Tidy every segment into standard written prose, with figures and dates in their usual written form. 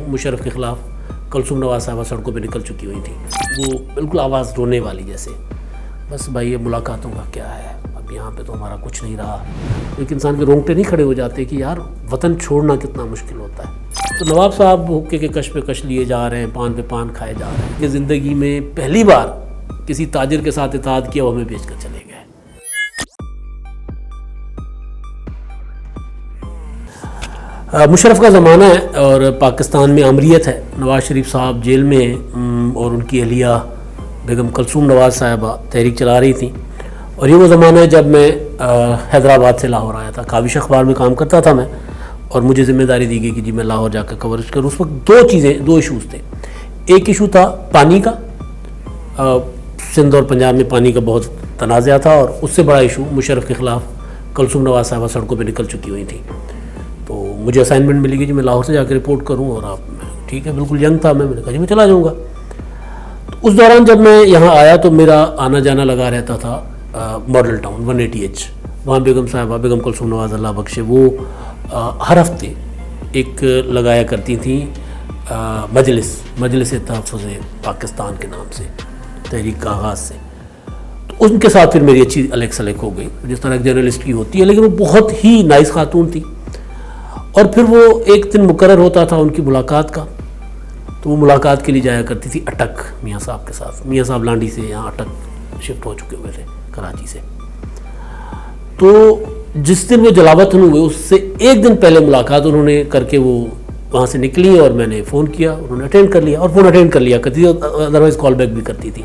مشرف کے خلاف کلثوم نواز صاحبہ سڑکوں پہ نکل چکی ہوئی تھیں. وہ بالکل آواز رونے والی جیسے. بس بھائی یہ ملاقاتوں کا کیا ہے, اب یہاں پہ تو ہمارا کچھ نہیں رہا. ایک انسان کے رونگٹے نہیں کھڑے ہو جاتے کہ یار وطن چھوڑنا کتنا مشکل ہوتا ہے. تو نواب صاحب حقے کے کش پہ کش لیے جا رہے ہیں, پان پہ پان کھائے جا رہے ہیں کہ زندگی میں پہلی بار کسی تاجر کے ساتھ اتحاد کیا وہ ہمیں بیچ کر چلے گئے. مشرف کا زمانہ ہے اور پاکستان میں امریت ہے. نواز شریف صاحب جیل میں ہیں اور ان کی اہلیہ بیگم کلثوم نواز صاحبہ تحریک چلا رہی تھیں. اور یہ وہ زمانہ ہے جب میں حیدرآباد سے لاہور آیا تھا. کاوش اخبار میں کام کرتا تھا میں, اور مجھے ذمہ داری دی گئی کہ جی میں لاہور جا کر کوریج کروں. اس وقت دو ایشوز تھے. ایک ایشو تھا پانی کا, سندھ اور پنجاب میں پانی کا بہت تنازع تھا, اور اس سے بڑا ایشو مشرف کے خلاف کلثوم نواز صاحبہ سڑکوں پہ نکل چکی ہوئی تھیں. تو مجھے اسائنمنٹ ملی گئی جی میں لاہور سے جا کے رپورٹ کروں, اور آپ ٹھیک ہے بالکل ینگ تھا میں نے کہا جی میں چلا جاؤں گا. تو اس دوران جب میں یہاں آیا تو میرا آنا جانا لگا رہتا تھا ماڈل ٹاؤن 180H. وہاں بیگم صاحبہ بیگم کلثوم نواز اللہ بخشے وہ ہر ہفتے ایک لگایا کرتی تھیں مجلس تحفظ پاکستان کے نام سے, تحریک کا آغاز سے. تو ان کے ساتھ پھر میری اچھی الیک سلیک ہو گئی جس طرح ایک جرنلسٹ کی ہوتی ہے, لیکن وہ بہت ہی نائس خاتون تھی. اور پھر وہ ایک دن مقرر ہوتا تھا ان کی ملاقات کا, تو وہ ملاقات کے لیے جایا کرتی تھی اٹک میاں صاحب کے ساتھ. میاں صاحب لانڈی سے یہاں اٹک شفٹ ہو چکے ہوئے تھے کراچی سے. تو جس دن وہ جلاوطن ہوئے اس سے ایک دن پہلے ملاقات انہوں نے کر کے وہ وہاں سے نکلی, اور میں نے فون کیا, انہوں نے اٹینڈ کر لیا, اور فون اٹینڈ کر لیا کرتی تھی, ادروائز کال بیک بھی کرتی تھی.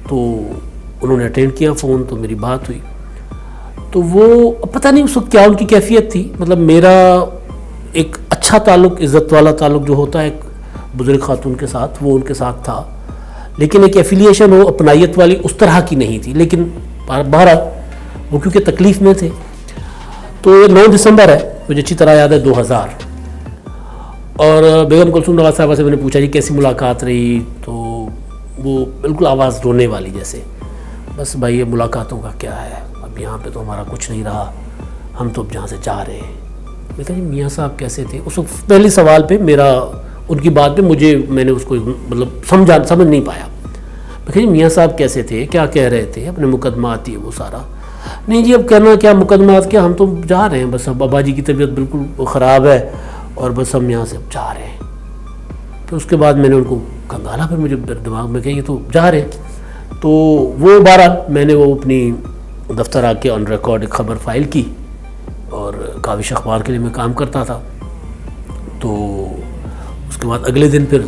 تو انہوں نے اٹینڈ کیا فون, تو میری بات ہوئی. تو وہ پتہ نہیں اس وقت کیا ان کی کیفیت تھی, مطلب میرا ایک اچھا تعلق, عزت والا تعلق جو ہوتا ہے ایک بزرگ خاتون کے ساتھ, وہ ان کے ساتھ تھا, لیکن ایک ایفیلیشن ہو اپنائیت والی اس طرح کی نہیں تھی. لیکن بہرحال وہ کیونکہ تکلیف میں تھے. تو 9 دسمبر ہے, مجھے اچھی طرح یاد ہے 2000, اور بیگم کلثوم نواز صاحبہ سے میں نے پوچھا جی کیسی ملاقات رہی, تو وہ بالکل آواز رونے والی جیسے. بس بھائی یہ ملاقاتوں کا کیا ہے, اب یہاں پہ تو ہمارا کچھ نہیں رہا, ہم تو اب جہاں سے جا رہے ہیں. میں کہا جی میاں صاحب کیسے تھے؟ اس وقت پہلے سوال پہ میرا ان کی بات پہ میں نے اس کو مطلب سمجھ نہیں پایا. میں کہا جی میاں صاحب کیسے تھے, کیا کہہ رہے تھے, اپنے مقدمات یہ وہ سارا. نہیں جی اب کہنا کیا مقدمات کیا, ہم تو جا رہے ہیں, بس اب ابا جی کی طبیعت بالکل خراب ہے اور بس ہم یہاں سے اب جا رہے ہیں. پھر اس کے بعد میں نے ان کو کنگالا, پھر مجھے دماغ میں کہ یہ تو جا رہے ہیں. تو وہ بہرحال میں نے وہ اپنی دفتر آ کے آن ریکارڈ ایک خبر فائل کی, اور کاوش اخبار کے لیے میں کام کرتا تھا. تو اس کے بعد اگلے دن پھر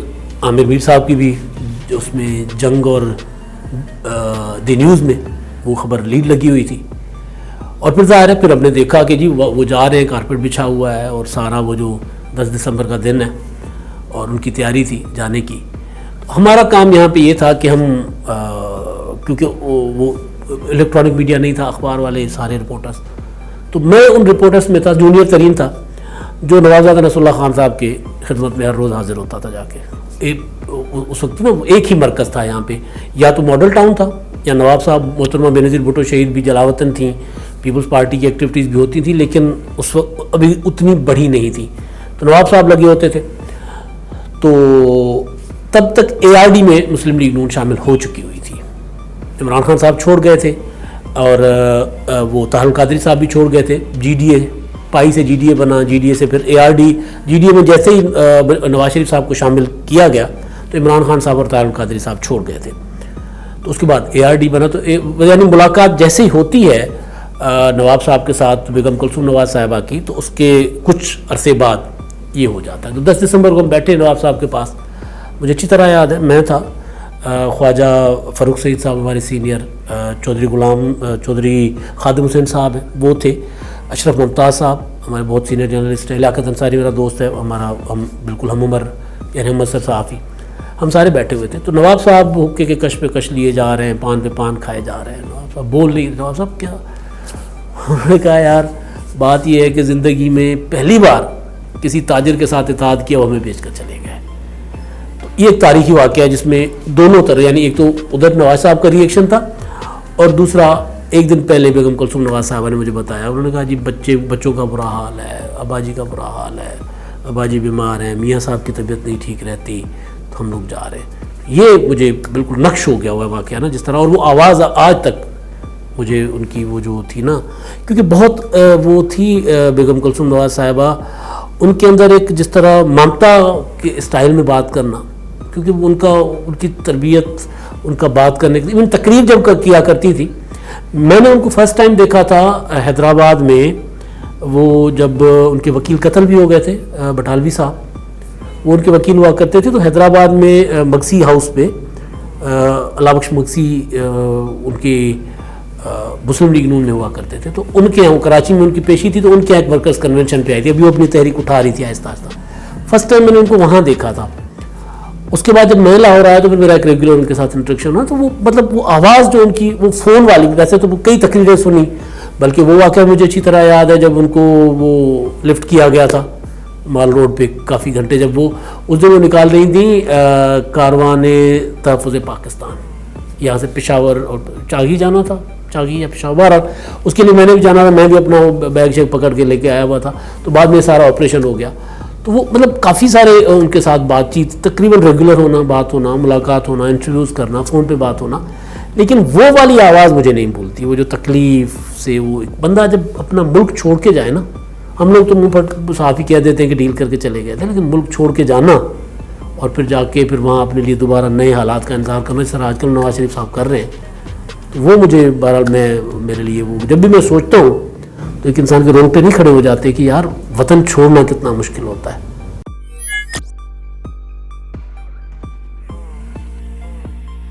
عامر میر صاحب کی بھی اس میں جنگ اور دی نیوز میں وہ خبر لیڈ لگی ہوئی تھی. اور پھر ظاہر ہے پھر ہم نے دیکھا کہ جی وہ جا رہے ہیں, کارپیٹ بچھا ہوا ہے, اور سارا وہ جو 10 دسمبر کا دن ہے اور ان کی تیاری تھی جانے کی. ہمارا کام یہاں پہ یہ تھا کہ ہم کیونکہ وہ الیکٹرانک میڈیا نہیں تھا, اخبار والے سارے رپورٹرز, تو میں ان رپورٹرز میں تھا, جونیئر ترین تھا, جو نوازادہ نصر اللہ خان صاحب کے خدمت میں ہر روز حاضر ہوتا تھا جا کے. اس وقت نا ایک ہی مرکز تھا یہاں پہ, یا تو ماڈل ٹاؤن تھا, یا نواب صاحب محترمہ بینظیر بھٹو شہید بھی جلاوطن تھیں, پیپلز پارٹی کی ایکٹیویٹیز بھی ہوتی تھیں, لیکن اس وقت ابھی اتنی بڑھی نہیں تھی, تو نواب صاحب لگے ہوتے تھے. تو تب تک ARD میں مسلم لیگ نون شامل ہو چکی ہوئی تھی. عمران خان صاحب چھوڑ گئے تھے, اور وہ طاہر القادری صاحب بھی چھوڑ گئے تھے. GDA پائی سے GDA بنا, GDA سے پھر ARD. GDA میں جیسے ہی نواز شریف صاحب کو شامل کیا گیا تو عمران خان صاحب اور طاہر القادری صاحب چھوڑ گئے تھے. تو اس کے بعد ARD بنا. تو یعنی ملاقات جیسے ہی ہوتی ہے نواب صاحب کے ساتھ بیگم کلثوم نواز صاحبہ کی, تو اس کے کچھ عرصے بعد یہ ہو جاتا ہے. تو 10 دسمبر کو ہم بیٹھے نواب صاحب کے پاس, مجھے اچھی طرح یاد ہے, میں تھا, خواجہ فاروق سعید صاحب ہمارے سینئر, چودھری خادم حسین صاحب ہیں وہ تھے, اشرف ممتاز صاحب ہمارے بہت سینئر جرنلسٹ ہیں, لیاقت انصاری میرا دوست ہے, ہم بالکل ہم عمر, یعنی ہم مصر صحافی, ہم سارے بیٹھے ہوئے تھے. تو نواب صاحب حقے کے کش پہ کش لیے جا رہے ہیں, پان پہ پان کھائے جا رہے ہیں. نواب صاحب بول نہیں, نواب صاحب کیا, انہوں نے کہا یار بات یہ ہے کہ زندگی میں پہلی بار کسی تاجر کے ساتھ اتحاد کیا وہ ہمیں بیچ کر چلے گئے. تو یہ ایک تاریخی واقعہ ہے جس میں دونوں طرح, یعنی ایک تو ادھر نواز صاحب کا ریئیکشن تھا, اور دوسرا ایک دن پہلے بیگم کلثوم نواز صاحبہ نے مجھے بتایا, انہوں نے کہا جی بچوں کا برا حال ہے, ابا جی کا برا حال ہے, ابا جی بیمار ہیں، میاں صاحب کی طبیعت نہیں ٹھیک رہتی، تو ہم لوگ جا رہے ہیں. یہ مجھے بالکل نقش ہو گیا ہوا ہے واقعہ نا جس طرح. اور وہ آواز آج تک مجھے ان کی وہ جو تھی نا، کیونکہ بہت وہ تھی بیگم کلثوم نواز صاحبہ، ان کے اندر ایک جس طرح ممتا کے اسٹائل میں بات کرنا، کیونکہ ان کی تربیت، ان کا بات کرنے کی، ایون تقریر جب کیا کرتی تھی. میں نے ان کو فرسٹ ٹائم دیکھا تھا حیدرآباد میں، وہ جب ان کے وکیل قتل بھی ہو گئے تھے، بٹالوی صاحب وہ ان کے وکیل ہوا کرتے تھے. تو حیدرآباد میں مگسی ہاؤس پہ اللہ بخش مگسی ان کے مسلم لیگ نون میں ہوا کرتے تھے. تو ان کے کراچی میں ان کی پیشی تھی، تو ان کے ایک ورکرز کنونشن پہ آئی تھی. ابھی وہ اپنی تحریک اٹھا رہی تھی آہستہ آہستہ. فرسٹ ٹائم میں نے ان کو وہاں دیکھا تھا. اس کے بعد جب میں لاہور آیا تو پھر میرا ایک ریگولر ان کے ساتھ انٹریکشن ہوا. تو وہ مطلب وہ آواز جو ان کی، وہ فون والی، ویسے تو وہ کئی تقریریں سنی، بلکہ وہ واقعہ مجھے اچھی طرح یاد ہے جب ان کو وہ لفٹ کیا گیا تھا مال روڈ پہ کافی گھنٹے، جب وہ اس دن وہ نکال رہی تھیں کاروان تحفظ پاکستان، یہاں سے پشاور اور چاگی جانا تھا، چاگی یا پشاور، اس کے لیے میں نے بھی جانا تھا. میں بھی اپنا بیگ شیگ پکڑ کے لے کے آیا ہوا تھا. تو بعد میں سارا آپریشن ہو گیا. تو وہ مطلب کافی سارے ان کے ساتھ بات چیت، تقریباً ریگولر ہونا، بات ہونا، ملاقات ہونا، انٹرویوز کرنا، فون پہ بات ہونا. لیکن وہ والی آواز مجھے نہیں بھولتی، وہ جو تکلیف سے وہ ایک بندہ جب اپنا ملک چھوڑ کے جائے نا. ہم لوگ تو منہ پر صاف ہی کہہ دیتے ہیں کہ ڈیل کر کے چلے گئے تھے، لیکن ملک چھوڑ کے جانا اور پھر جا کے پھر وہاں اپنے لیے دوبارہ نئے حالات کا انتظار کرنا، جس طرح آج کل نواز شریف صاحب کر رہے ہیں. تو وہ مجھے بہرحال میرے لیے وہ جب بھی میں سوچتا ہوں تو ایک انسان کے رونگٹے نہیں کھڑے ہو جاتے کہ یار وطن چھوڑنا کتنا مشکل ہوتا ہے.